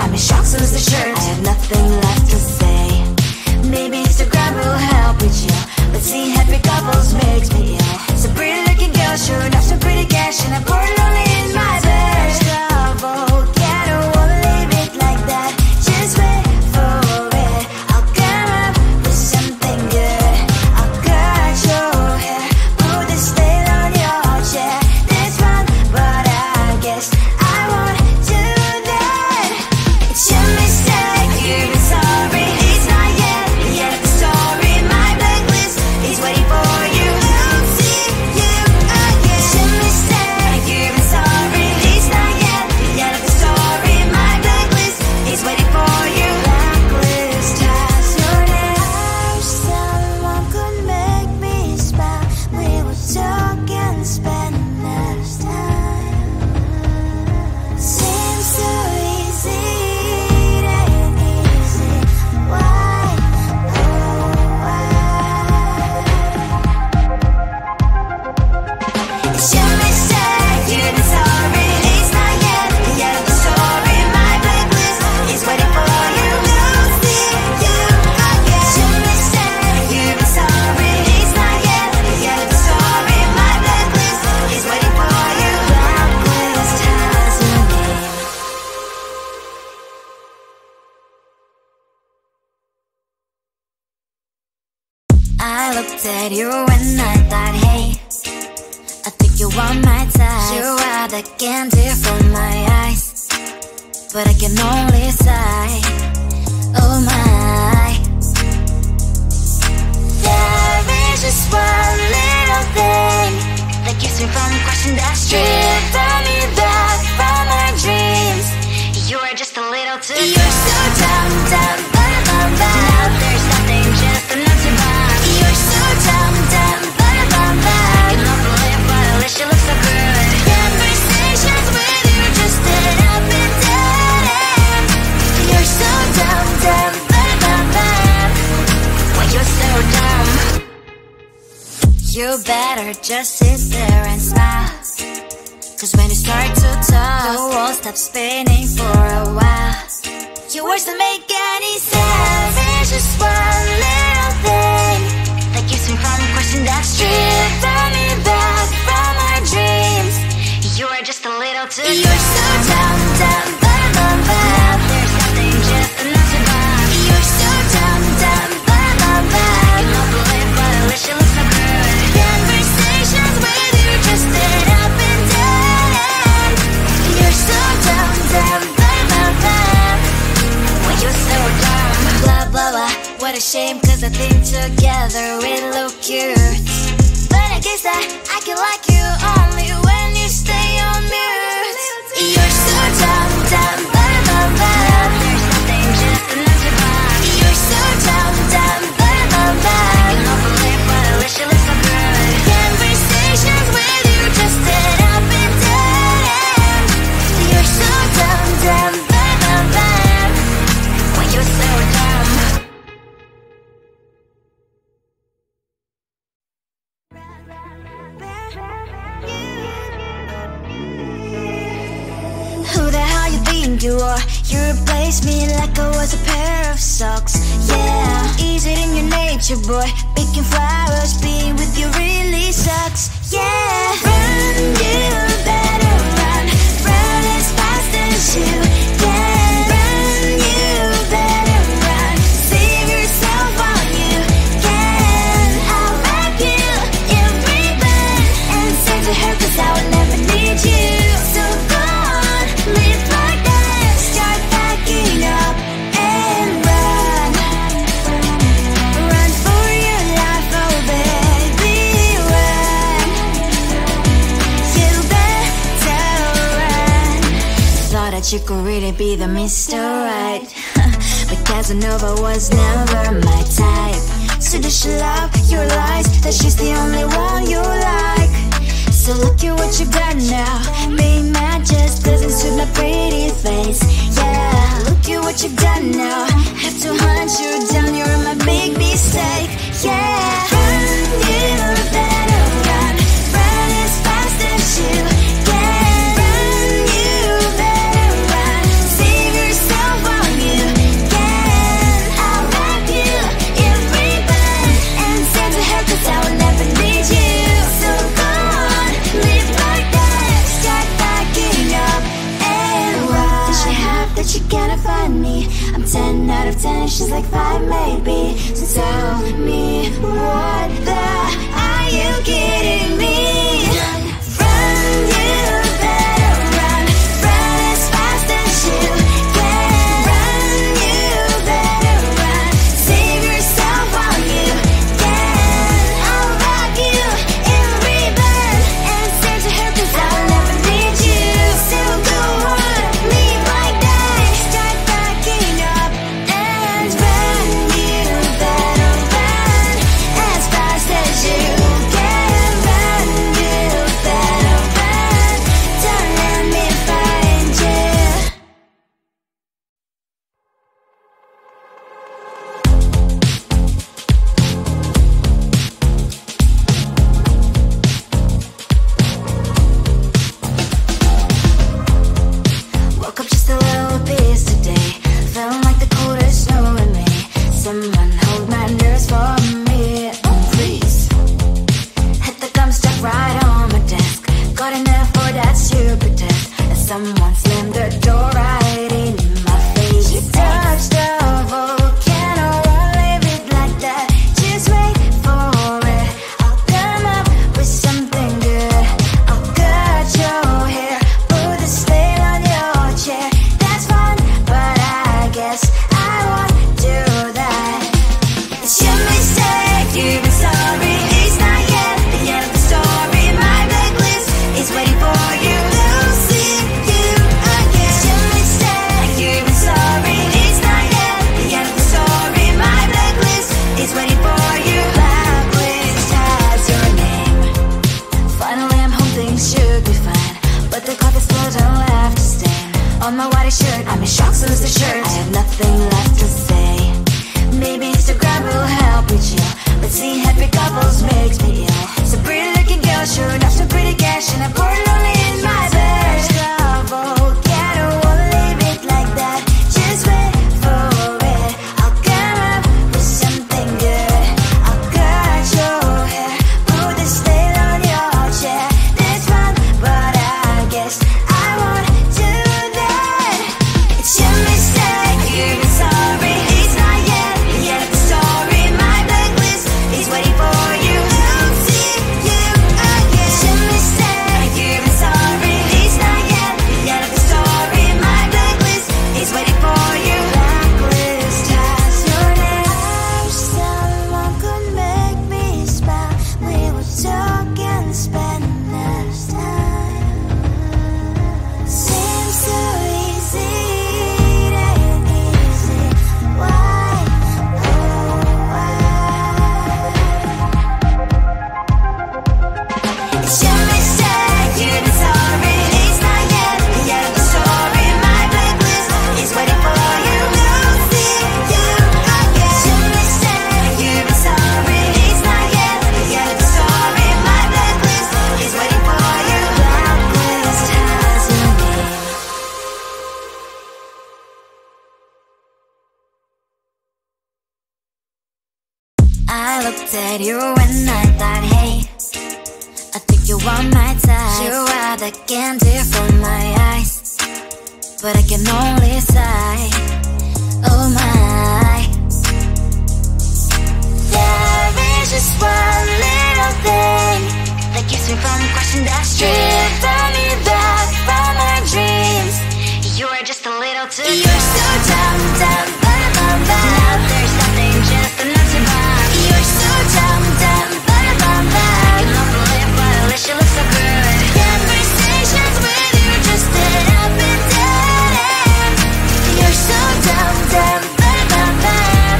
I'm in shock, so is the shirt. I have nothing left to say. Maybe Instagram will help with you, but seeing happy couples makes me ill. Some pretty looking girl showing off some pretty cash, and I'm bored lonely in my bed. Trouble, yeah, I don't wanna leave it like that. Just wait for it. I'll come up with something good. I'll cut your hair, put the stain on your chair. This one, but I guess I won't do that. It's your mistake, you're sorry. It's not yet the end of the story. My blacklist is waiting for you. I'll see you again. It's your mistake, you're sorry. It's not yet the end of the story. My blacklist is waiting for you. Blacklist has your name. I wish someone could make me smile. We would talk and spend less time. Seems so easy, it ain't easy. Why? Oh, why? It's your mistake, you're sorry. It's not yet the end of the story. My blacklist is waiting for you. I'll see you again. It's your mistake, you're sorry. It's not yet the end of the story. My blacklist is waiting for you. Blacklist has your name. I looked at you and I thought, hey, I think you are my type. You are the candy from my eyes, but I can only sigh. Oh my. There is just one little thing that keeps me from crossing that street. Drive me back from my dreams. You are just a little too close. You're so dumb, dumb, bum, bum, bum. Now there's nothing, just enough to buy. You're so dumb, dumb, bum, bum, bum. You don't believe, but at least you look so good. Conversations with you just end up in dead end. You're so dumb, dumb, bum, bum, bum. Why you're so dumb? You better just sit there and smile, 'cause when you start to talk, the world stops spinning for a while. Your words don't make any sense. There's just one little thing that keeps me from crossing that street. Drive me back from my dreams. You are just a little too close. You're so dumb, dumb, bum, bum, bum. There's nothing, just enough to buy. You're so dumb, dumb, bum, bum, bum. You don't believe, but at least you look so good. Conversations with you just end up in dead end. You're so dumb, dumb, bum, bum, bum. Why you're so dumb? Blah, blah, blah. What a shame, 'cause I think together we look cute. But I guess that I can like you only when you stay on mute. You're so dumb, dumb, bum, bum, bum. There's nothing, just enough to buy. You're so dumb, dumb, bum, bum, bum. You don't believe, but at least you look so good. Conversations with you just end up in dead end. You're so dumb, dumb, bum, bum, bum. Why you're so dumb? Who the hell you think you are? You replaced me like I was a pair of socks. Yeah, is it in your nature, boy? Picking flowers, being with you really sucks. Yeah, run, you better run. Run as fast as you can. Run, you better run. Save yourself while you can. I'll wrap you in ribbon and send to her, 'cause I will never need you. So go on, live like that. Start packing up and run. Run for your life, oh baby, run. You better run. Thought that you could really be the Mr. Right, but Casanova was never my type. So does she love your lies, that she's the only one you like? So look at what you got now. Being mad just doesn't suit my pretty face. Yeah, look at what you got now. Have to hunt you down, you're my big mistake. Yeah, run, you better run. Run as fast as you can. Run, you better run. Save yourself 10 out of 10, she's like 5 maybe. So tell me, what the are you kidding me? Run, you better run. Run as fast as you can. Run, you better run. Save yourself while you can. I'll rock you in rebirth and send to her, 'cause I'll never need you. So go on, leave like that. Start backing up and run. You better run as fast as you can. Run, you better run. Don't let me find you. Woke up just a little pissed today. Feeling like the coldest snow in me. Someone hold my nerves for me, oh please. Hit the gum stuck right on my desk. Got enough for that stupid test. And someone slammed the door right in my face. You touched a volcano, won't leave it like that. Just wait for it. I'll come up with something good. I'll cut your hair, put a slate on your chair. That's fun, but I guess I won't do that. It's your mistake, you've been sorry. It's not yet the end of the story. My blacklist is waiting for you. I'll see you again. It's your mistake, you've been sorry. It's not yet the end of the story. My blacklist is waiting for you. Blacklist has your name. Finally I'm home, things should be fine, but the clock is slow, don't have to stand. On my white shirt, I'm in shock, so is the shirt. I have nothing left to say. Maybe Instagram will help with you, but seeing happy couples makes me ill. So pretty looking girl, sure enough, so pretty cash, and I'm pouring lonely in my bed. Volcano, won't leave it like that. Just wait for it. I'll come up with something good. I'll cut your hair, put the slate on your chair. That's fun, but I guess I won't do that. It's your mistake, you've been sorry. It's not yet the end of the story. My blacklist is waiting for you. I'll see you again. It's your mistake, you've been sorry. It's not yet the end of the story. My blacklist is waiting for you. Blacklist has your name. I wish someone could make me smile. We would talk and spend less time. Seems so easy, it ain't easy. Why, oh why? It's your mistake, you've been sorry. It's not yet the end of the story. My blacklist is waiting for you. I'll see you again. It's your mistake, you've been sorry. It's not yet the end of the story. My blacklist is waiting for you. Blacklist has your name. I looked at you and I thought, hey, I think you are my type. You are the candy from my eyes, but I can only sigh. Oh my. There is just one little thing that keeps me from crossing that street. Drive me back from my dreams. You are just a little too close. You're so dumb, dumb, bum, bum, bum. Now there's nothing, just enough to buy. You're so dumb, dumb, bum, bum, bum. You love the lip, but at least you look so good. Conversations with you just end up in dead end. You're so dumb, dumb, bum, bum, bum.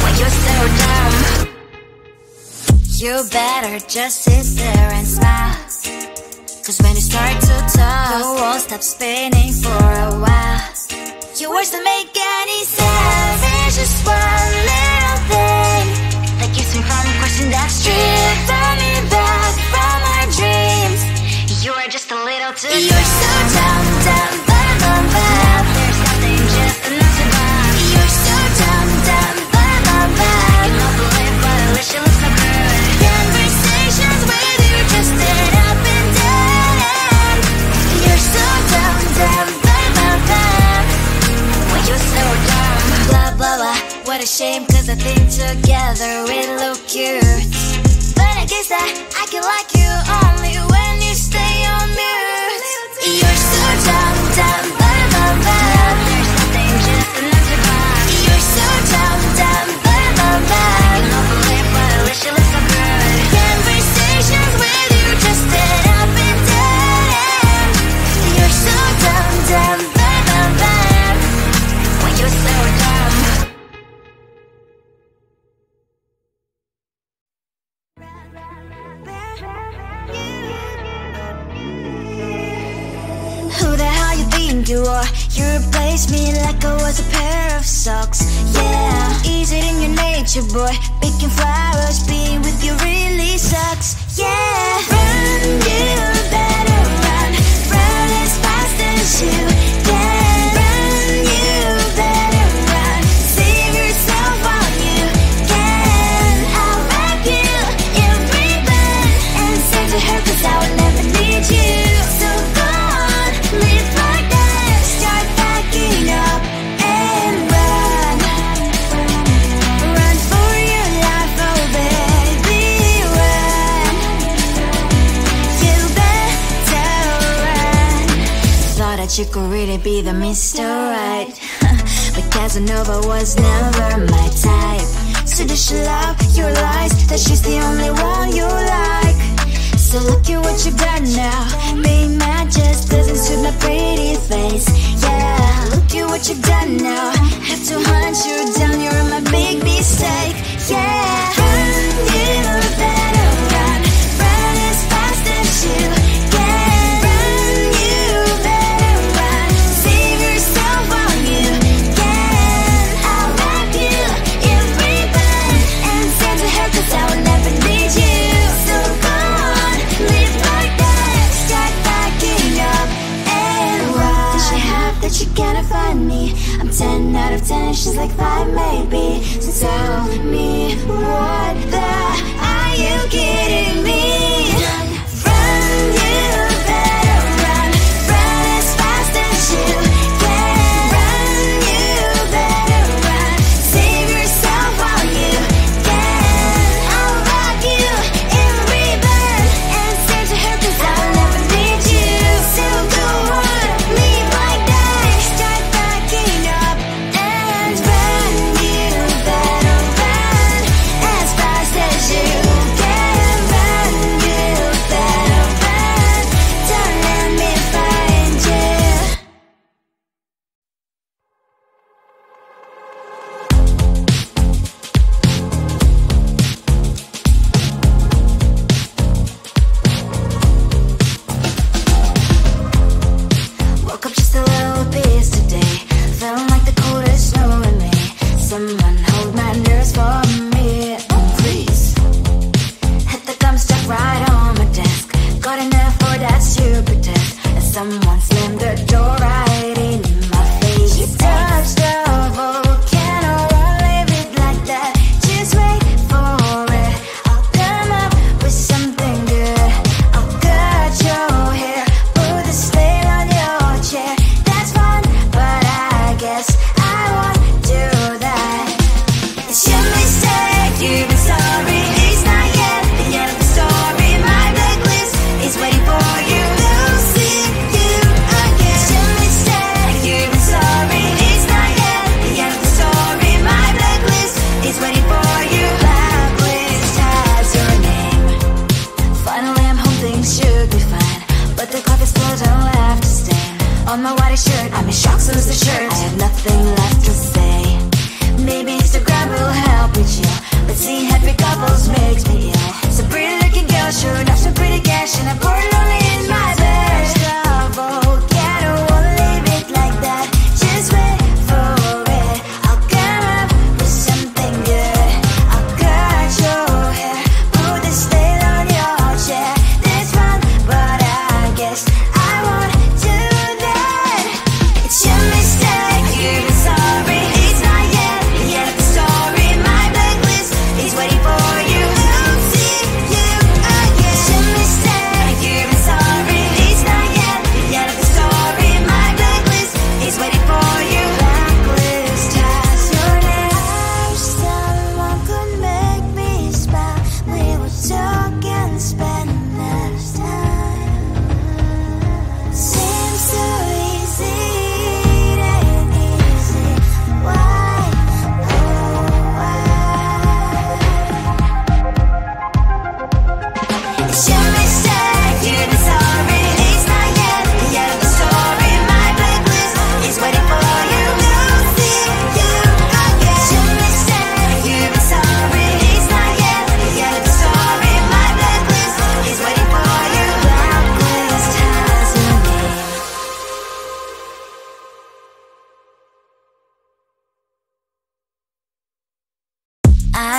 When you're so dumb, you better just sit there and smile. 'Cause when you start to talk, the world stops spinning for a while. Your words don't make any sense. There's just one little thing that keeps me from crossing that street. Pull me back from our dreams. You are just a little too close. You're so dumb, dumb, bum, bum, bum. There's nothing, just enough to buy. You're so dumb, dumb, bum, bum, bum. You love the lip, but at least you look so good. Conversations with you just end up in dead end. You're so dumb, dumb, bum, bum, bum. When you're so dumb. ashamed, cause I think together we look cute. But I guess that I can like you only when you stay on mute. You're so dumb, dumb, blah, blah, blah. There's nothing just enough to buy. You're so dumb, dumb, blah, blah, blah. You don't believe what I wish you looked so good. Conversations with you just dead up and dead. You're so dumb, dumb, blah, blah, blah. When you're so dumb. Who the hell you think you are? You replaced me like I was a pair of socks. Yeah, is it in your nature, boy? Picking flowers, being with you really sucks. Yeah, run, you better run. Run as fast as you can. Run, you better run. Save yourself while you can. I'll wrap you in ribbon and send to her, cause I will never need you. So go on, live like that. Start backing up and run. Run for your life, oh baby, run. You better run. Thought that you could really be the Mr. Right, but Casanova was never my type. So does she love your lies, that she's the only one you like? So look at what you've done now. Being mad just doesn't suit my pretty face. Yeah, look at what you've done now. Have to hunt you down, you're my big mistake. Yeah, run, you better run. Run as fast as you can. Run, you better run. Save yourself while you can. I'll wrap you in ribbon and send to her, cause I will never need you. So go on, live like that. Start backing up and run. Does she have that she cannot find me? I'm 10 out of 10 and she's like 5 maybe. So tell me, what the are you kidding me? Run, you better run. Run as fast as you can. Run, you better run. Save yourself while you can. I'll wrap you in ribbon and send to her, cause I'll never need you. So go on, live like that. Start backing up and run. You better run as fast as you can. Run.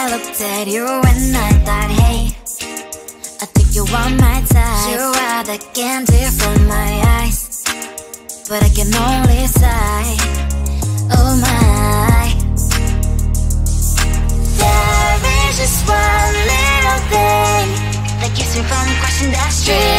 I looked at you and I thought, hey, I think you are my type. You are the candy from my eyes, but I can only sigh, oh my. There is just one little thing that keeps me from crossing that street.